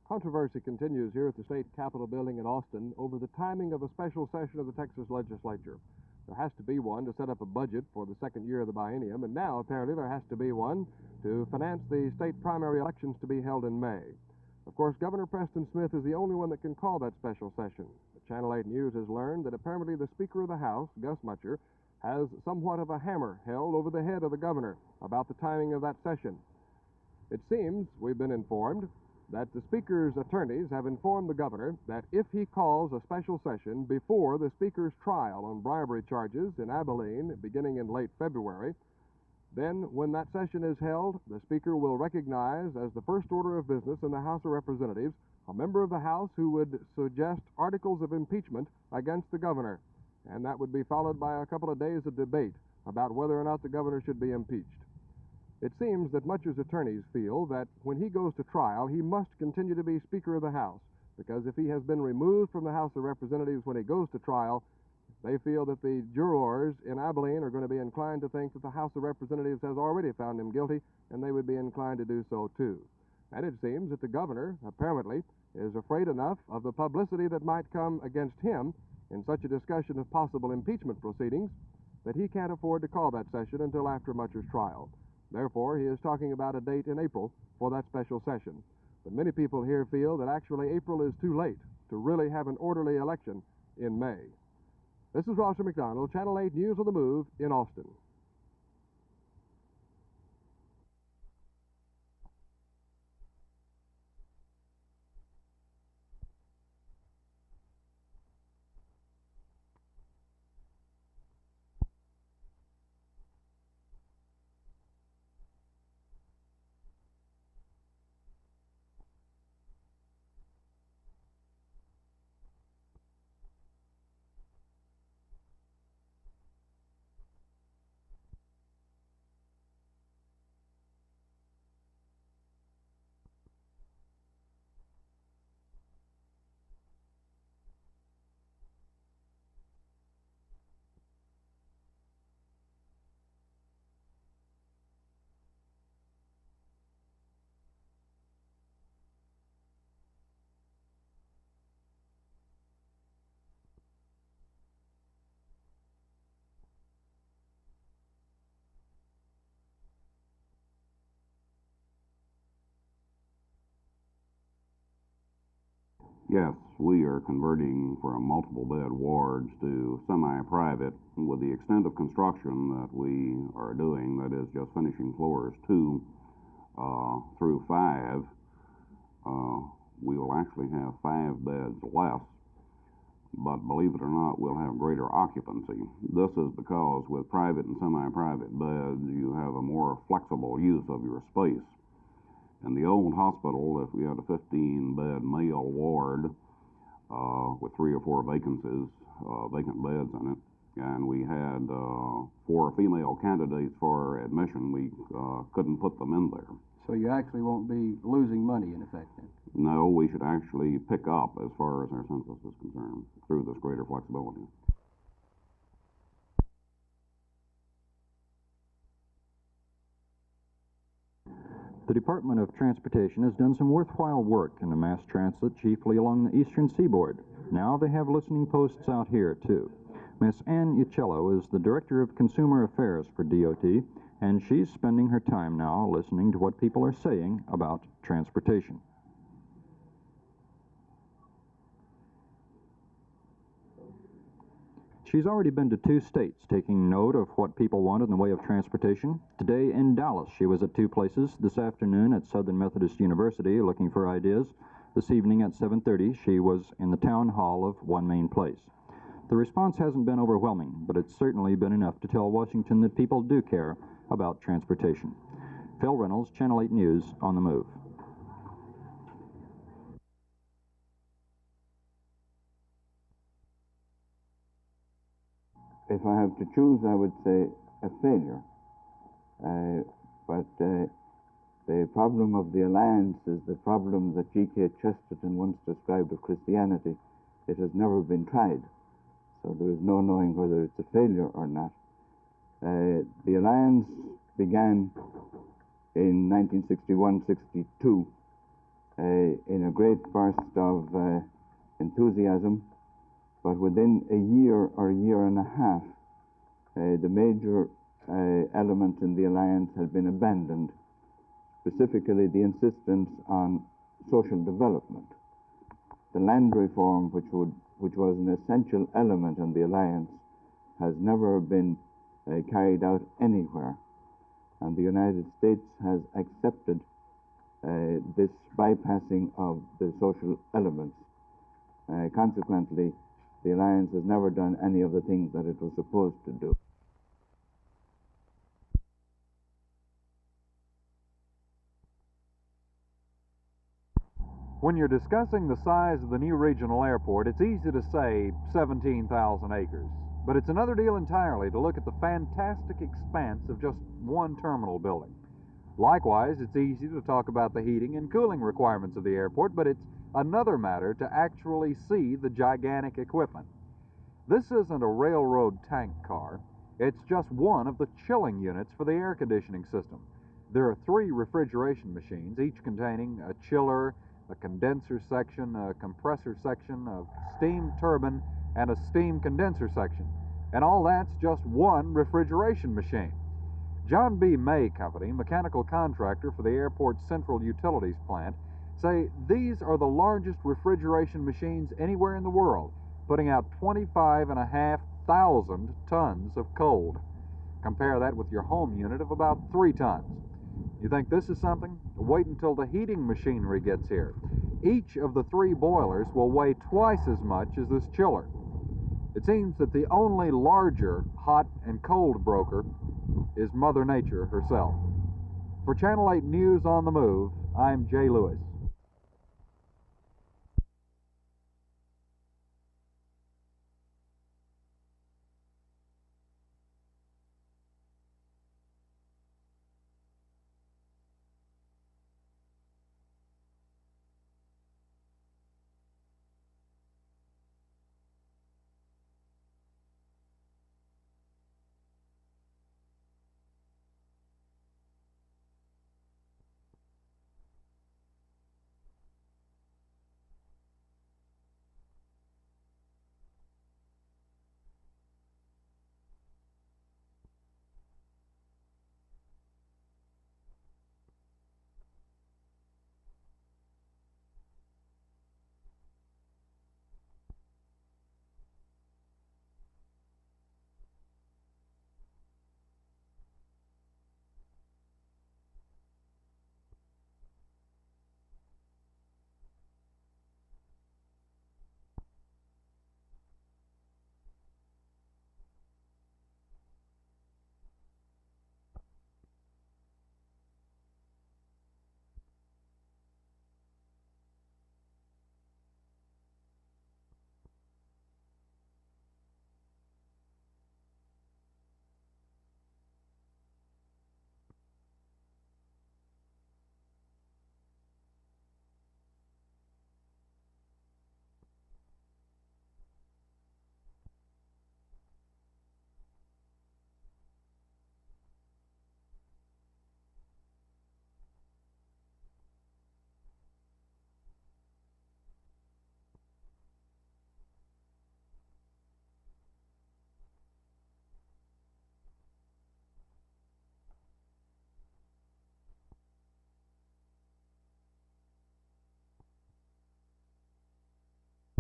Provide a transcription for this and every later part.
Controversy continues here at the state capitol building in Austin over the timing of a special session of the Texas Legislature. There has to be one to set up a budget for the second year of the biennium, and now apparently there has to be one to finance the state primary elections to be held in May. Of course, Governor Preston Smith is the only one that can call that special session. But Channel 8 News has learned that apparently the Speaker of the House, Gus Mutscher, has somewhat of a hammer held over the head of the governor about the timing of that session. It seems, we've been informed, that the Speaker's attorneys have informed the governor that if he calls a special session before the Speaker's trial on bribery charges in Abilene beginning in late February, then when that session is held, the Speaker will recognize as the first order of business in the House of Representatives a member of the House who would suggest articles of impeachment against the governor, and that would be followed by a couple of days of debate about whether or not the governor should be impeached. It seems that Mutscher's attorneys feel that when he goes to trial, he must continue to be Speaker of the House, because if he has been removed from the House of Representatives when he goes to trial, they feel that the jurors in Abilene are going to be inclined to think that the House of Representatives has already found him guilty, and they would be inclined to do so too. And it seems that the governor, apparently, is afraid enough of the publicity that might come against him in such a discussion of possible impeachment proceedings that he can't afford to call that session until after Mutscher's trial. Therefore, he is talking about a date in April for that special session. But many people here feel that actually April is too late to really have an orderly election in May. This is Roger McDonald, Channel 8 News on the Move in Austin. Yes, we are converting from multiple bed wards to semi-private with the extent of construction that we are doing, that is just finishing floors 2 through 5. We will actually have 5 beds less, but believe it or not, we'll have greater occupancy. This is because with private and semi-private beds, you have a more flexible use of your space. In the old hospital, if we had a 15-bed male ward with 3 or 4 vacancies, vacant beds in it, and we had 4 female candidates for admission, we couldn't put them in there. So you actually won't be losing money, in effect, then? No, we should actually pick up as far as our census is concerned through this greater flexibility. The Department of Transportation has done some worthwhile work in the mass transit, chiefly along the eastern seaboard. Now they have listening posts out here, too. Miss Uccello is the Director of Consumer Affairs for DOT, and she's spending her time now listening to what people are saying about transportation. She's already been to 2 states, taking note of what people want in the way of transportation. Today in Dallas, she was at 2 places. This afternoon at Southern Methodist University, looking for ideas. This evening at 7:30, she was in the town hall of One Main Place. The response hasn't been overwhelming, but it's certainly been enough to tell Washington that people do care about transportation. Phil Reynolds, Channel 8 News, on the Move. If I have to choose, I would say a failure. But the problem of the alliance is the problem that G.K. Chesterton once described of Christianity. It has never been tried, so there is no knowing whether it's a failure or not. The alliance began in 1961-62 in a great burst of enthusiasm, but within a year or a year and a half, the major element in the alliance had been abandoned, specifically the insistence on social development. The land reform, which was an essential element in the alliance, has never been carried out anywhere, and the United States has accepted this bypassing of the social elements. Consequently, the alliance has never done any of the things that it was supposed to do. When you're discussing the size of the new regional airport, it's easy to say 17,000 acres. But it's another deal entirely to look at the fantastic expanse of just one terminal building. Likewise, it's easy to talk about the heating and cooling requirements of the airport, but it's another matter to actually see the gigantic equipment. This isn't a railroad tank car. It's just one of the chilling units for the air conditioning system. There are 3 refrigeration machines, each containing a chiller, a condenser section, a compressor section, a steam turbine, and a steam condenser section. And all that's just one refrigeration machine. John B. May Company, mechanical contractor for the airport's central utilities plant, say these are the largest refrigeration machines anywhere in the world, putting out 25,500 tons of cold. Compare that with your home unit of about 3 tons. You think this is something? Wait until the heating machinery gets here. Each of the 3 boilers will weigh twice as much as this chiller. It seems that the only larger hot and cold broker is Mother Nature herself. For Channel 8 News on the Move, I'm Jay Lewis.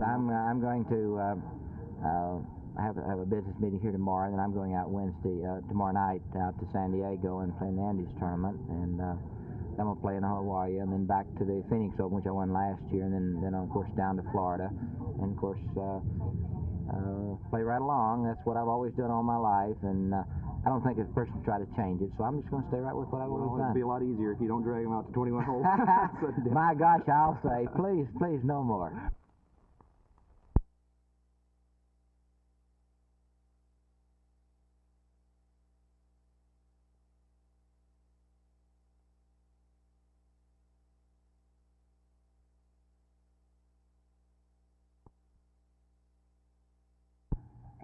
I'm going to have a business meeting here tomorrow, and then I'm going out tomorrow night out to San Diego and play in the Andes tournament, and then I'm going to play in Hawaii, and then back to the Phoenix Open, which I won last year, and then of course down to Florida, and of course play right along. That's what I've always done all my life, and I don't think a person should try to change it, so I'm just going to stay right with what I've always done. It'd be a lot easier if you don't drag them out to 21 holes. My gosh, I'll say, please, no more.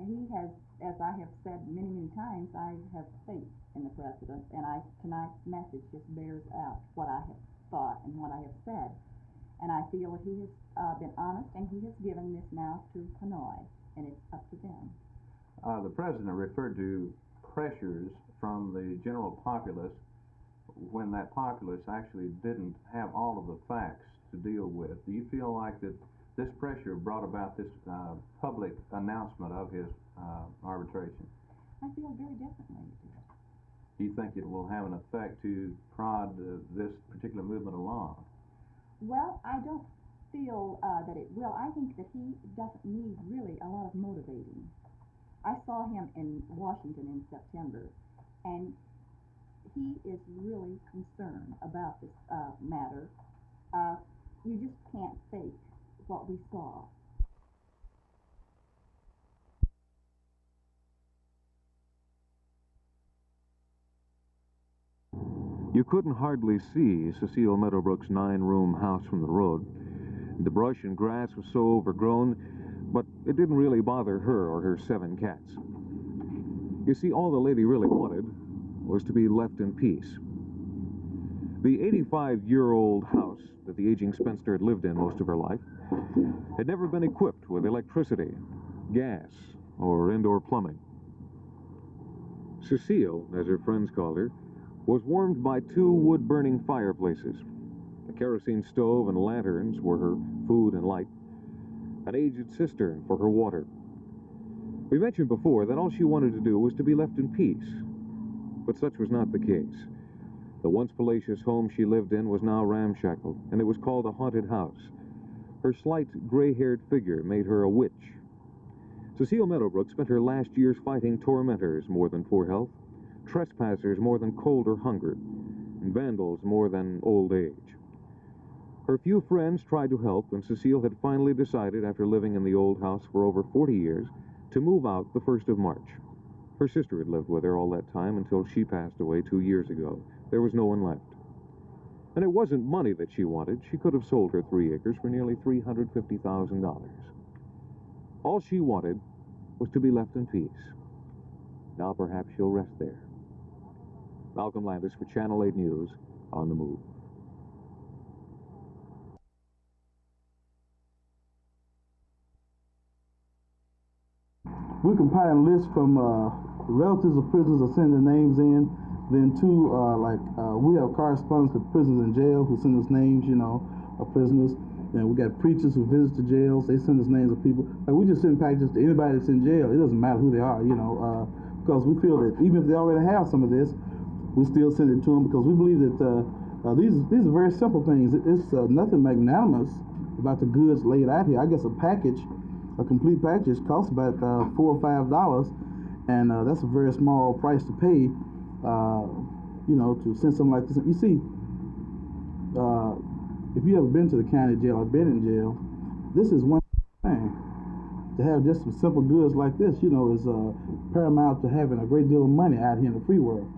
He has, as I have said many times, I have faith in the President, and tonight's message just bears out what I have thought and what I have said. And I feel that he has been honest, and he has given this now to Hanoi, and it's up to them. The President referred to pressures from the general populace when that populace actually didn't have all of the facts to deal with. Do you feel like that this pressure brought about this public announcement of his arbitration? I feel very definitely it did. Do you think it will have an effect to prod this particular movement along? Well, I don't feel that it will. I think that he doesn't need really a lot of motivating. I saw him in Washington in September, and he is really concerned about this matter. You just can't fake what we saw. You couldn't hardly see Cecilia Middlebrooks' 9-room house from the road. The brush and grass was so overgrown, but it didn't really bother her or her 7 cats. You see, all the lady really wanted was to be left in peace. The 85-year-old house that the aging spinster had lived in most of her life had never been equipped with electricity, gas, or indoor plumbing. Cecile, as her friends called her, was warmed by 2 wood-burning fireplaces. A kerosene stove and lanterns were her food and light, an aged cistern for her water. We mentioned before that all she wanted to do was to be left in peace, but such was not the case. The once palatial home she lived in was now ramshackle, and it was called a haunted house. Her slight, gray-haired figure made her a witch. Cecilia Middlebrooks spent her last years fighting tormentors more than poor health, trespassers more than cold or hunger, and vandals more than old age. Her few friends tried to help, and Cecile had finally decided, after living in the old house for over 40 years, to move out the 1st of March. Her sister had lived with her all that time until she passed away 2 years ago. There was no one left. And it wasn't money that she wanted. She could have sold her 3 acres for nearly $350,000. All she wanted was to be left in peace. Now perhaps she'll rest there. Malcolm Landess for Channel 8 News, on the Move. We compile a list from relatives of prisoners that send their names in. Then we have correspondents with prisoners in jail who send us names, of prisoners. And we got preachers who visit the jails. They send us names of people. Like, we just send packages to anybody that's in jail. It doesn't matter who they are, because we feel that even if they already have some of this, we still send it to them because we believe that these are very simple things. It's nothing magnanimous about the goods laid out here. I guess a complete package costs about $4 or $5, and that's a very small price to pay, to send something like this. You see, if you ever been to the county jail or been in jail, this is one thing. To have just some simple goods like this, is paramount to having a great deal of money out here in the free world.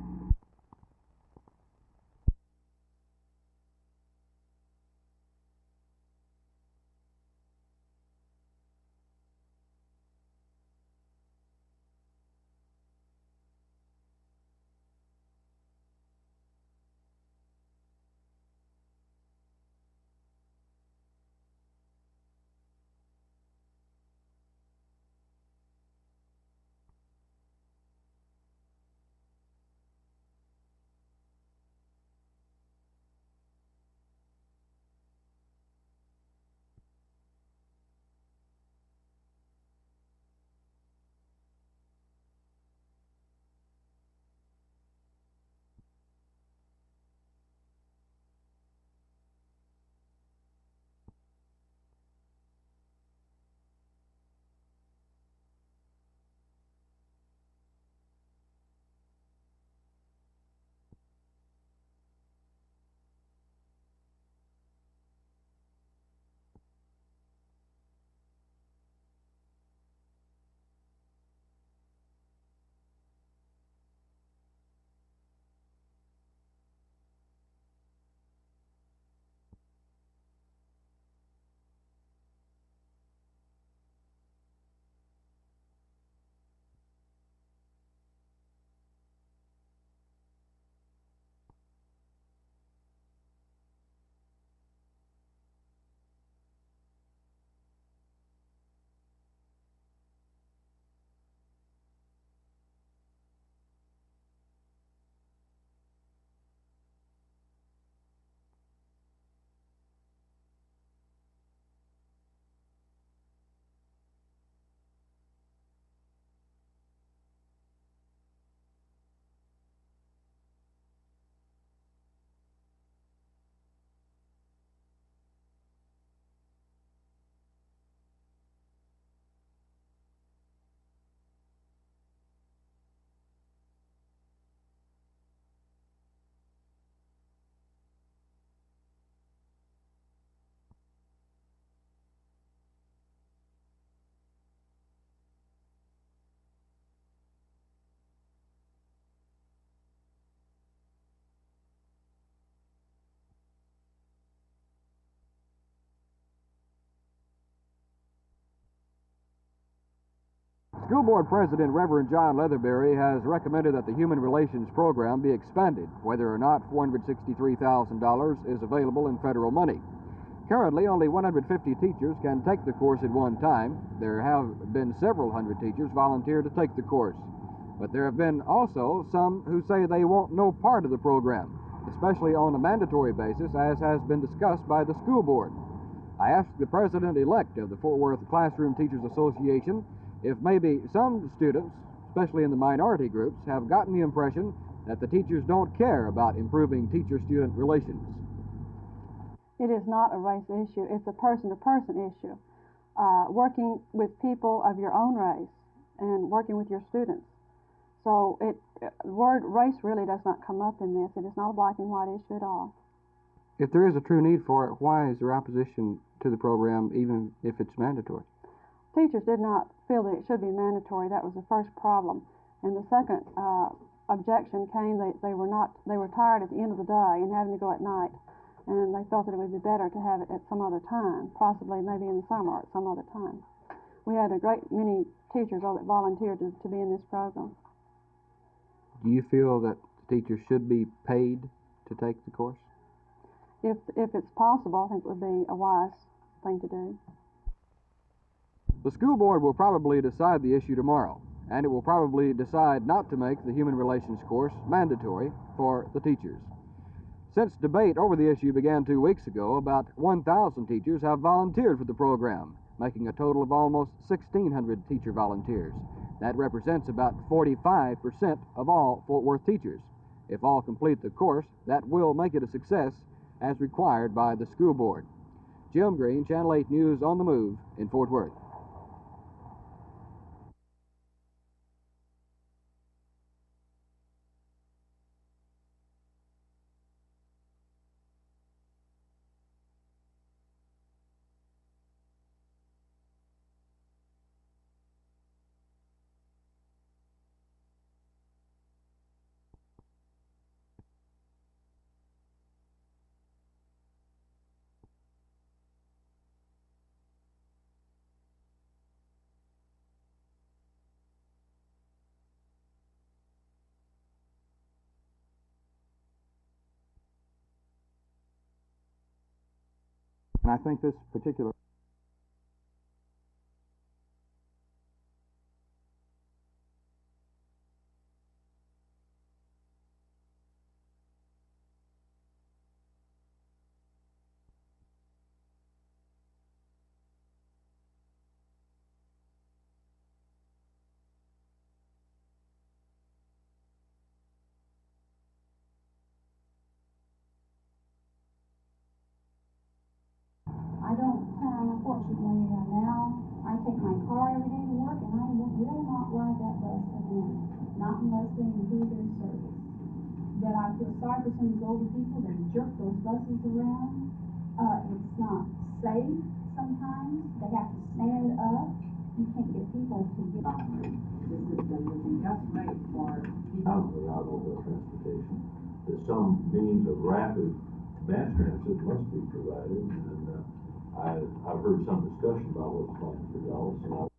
School Board President Reverend John Leatherberry has recommended that the Human Relations Program be expanded, whether or not $463,000 is available in federal money. Currently, only 150 teachers can take the course at one time. There have been several hundred teachers volunteer to take the course. But there have been also some who say they want no part of the program, especially on a mandatory basis, as has been discussed by the school board. I asked the president-elect of the Fort Worth Classroom Teachers Association if maybe some students, especially in the minority groups, have gotten the impression that the teachers don't care about improving teacher-student relations. It is not a race issue. It's a person-to-person issue. Working with people of your own race and working with your students. So the word race really does not come up in this. It is not a black and white issue at all. If there is a true need for it, why is there opposition to the program, even if it's mandatory? Teachers did not feel that it should be mandatory. That was the first problem. And the second objection came that they were tired at the end of the day and having to go at night. And they felt that it would be better to have it at some other time, possibly maybe in the summer or at some other time. We had a great many teachers that volunteered to be in this program. Do you feel that teachers should be paid to take the course? If it's possible, I think it would be a wise thing to do. The school board will probably decide the issue tomorrow, and it will probably decide not to make the Human Relations course mandatory for the teachers. Since debate over the issue began 2 weeks ago, about 1,000 teachers have volunteered for the program, making a total of almost 1,600 teacher volunteers. That represents about 45% of all Fort Worth teachers. If all complete the course, that will make it a success as required by the school board. Jim Green, Channel 8 News on the Move in Fort Worth. And I think this particular I don't, unfortunately, now I take my car every day to work, and I will not ride that bus again, not unless they improve their service. But I feel sorry for some of these older people that jerk those buses around. It's not safe sometimes. They have to stand up. You can't get people to get on the system would be just made for people. Automobile transportation. That some means of rapid mass transit must be provided, and I've heard some discussion about what's planned for Dallas, and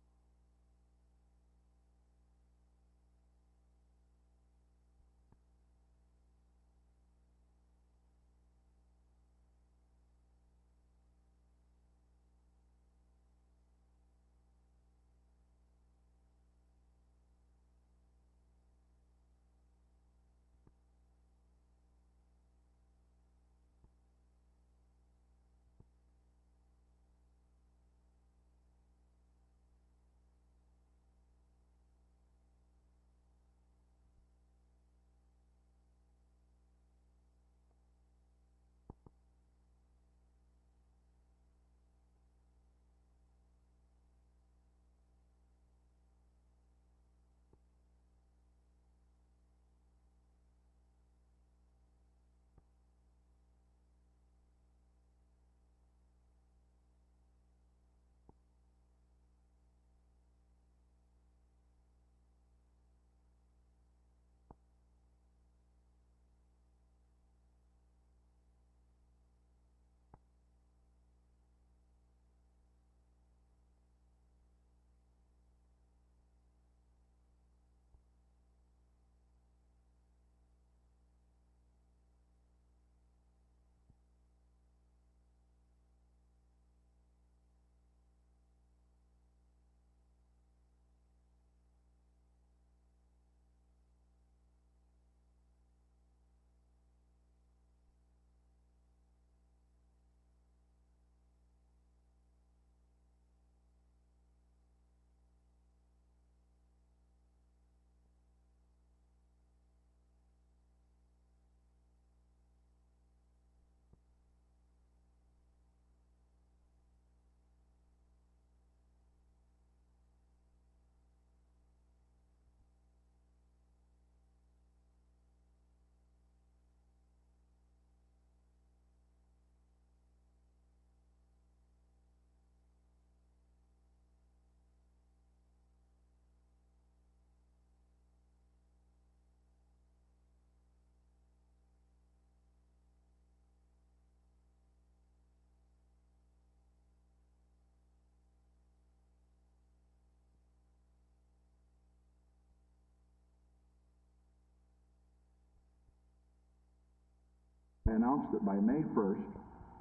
They announced that by May 1st,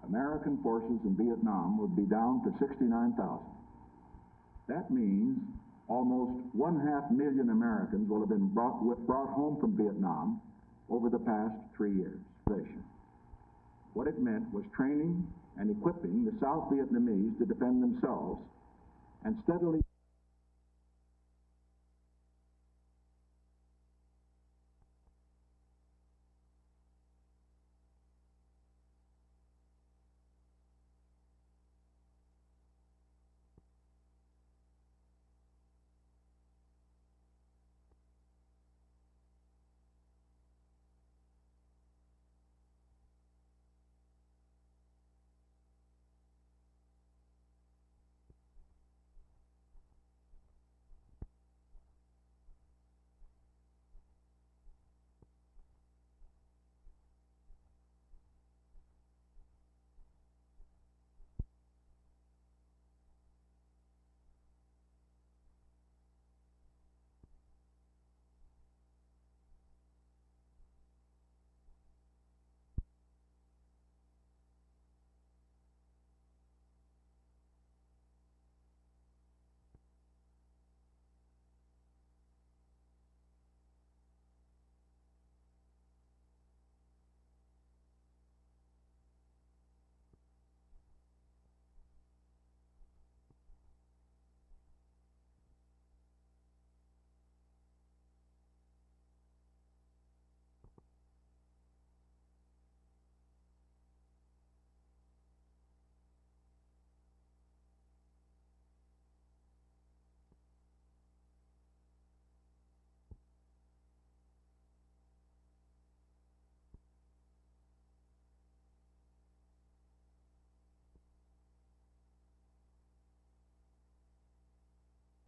American forces in Vietnam would be down to 69,000. That means almost 500,000 Americans will have been brought home from Vietnam over the past 3 years. What it meant was training and equipping the South Vietnamese to defend themselves and steadily